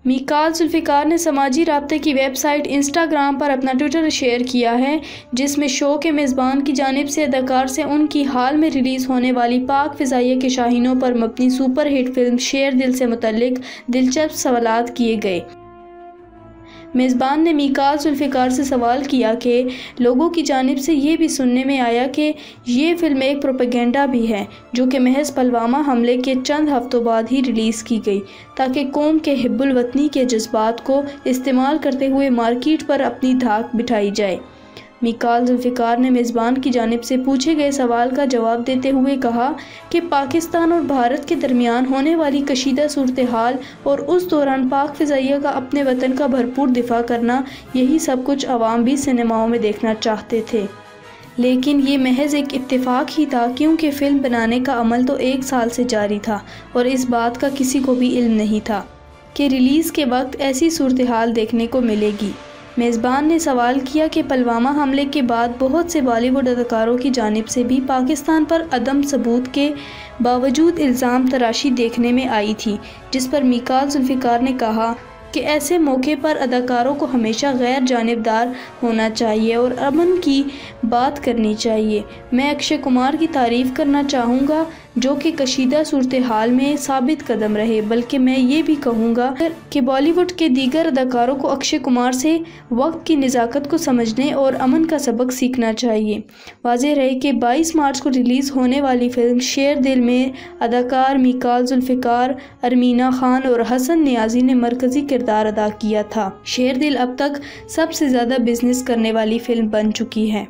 मीकाल जुल्फ़िकार ने समाजी राब्ते की वेबसाइट इंस्टाग्राम पर अपना ट्विटर शेयर किया है, जिसमें शो के मेज़बान की जानिब से अदाकार से उनकी हाल में रिलीज़ होने वाली पाक फ़िज़ाइया के शाहीनों पर मबनी सुपर हिट फिल्म शेर दिल से मुतल्लिक दिलचस्प सवालात किए गए। मेज़बान ने मीकाल जुल्फ़िकार से सवाल किया कि लोगों की जानिब से ये भी सुनने में आया कि ये फ़िल्म एक प्रोपेगेंडा भी है, जो कि महज पुलवामा हमले के चंद हफ्तों बाद ही रिलीज़ की गई, ताकि कौम के हिब्बुल वतनी के जज्बात को इस्तेमाल करते हुए मार्केट पर अपनी धाक बिठाई जाए। मीकाल जुल्फ़िकार ने मेज़बान की जानिब से पूछे गए सवाल का जवाब देते हुए कहा कि पाकिस्तान और भारत के दरमियान होने वाली कशीदा सूरत हाल और उस दौरान पाक फ़िज़ाइया का अपने वतन का भरपूर दिफा करना, यही सब कुछ अवाम भी सिनेमाओं में देखना चाहते थे। लेकिन ये महज एक इत्तेफाक ही था, क्योंकि फ़िल्म बनाने का अमल तो 1 साल से जारी था और इस बात का किसी को भी इल्म नहीं था कि रिलीज़ के वक्त ऐसी सूरत हाल देखने को मिलेगी। मेज़बान ने सवाल किया कि पुलवामा हमले के बाद बहुत से बॉलीवुड अदाकारों की जानिब से भी पाकिस्तान पर अदम सबूत के बावजूद इल्ज़ाम तराशी देखने में आई थी, जिस पर मीकाल जुल्फ़िकार ने कहा कि ऐसे मौके पर अदाकारों को हमेशा गैर जानिबदार होना चाहिए और अमन की बात करनी चाहिए। मैं अक्षय कुमार की तारीफ़ करना चाहूँगा, जो कि कशीदा सूरत हाल में साबित कदम रहे, बल्कि मैं ये भी कहूँगा कि बॉलीवुड के दीगर अदाकारों को अक्षय कुमार से वक्त की नज़ाकत को समझने और अमन का सबक सीखना चाहिए। वाज़ेह रहे कि 22 मार्च को रिलीज़ होने वाली फ़िल्म शेर दिल में अदाकार मीकाल जुल्फ़िकार, अरमीना खान और हसन नियाज़ी ने मरकज़ी किरदार अदा किया था। शेर दिल अब तक सबसे ज़्यादा बिजनेस करने वाली फ़िल्म बन चुकी है।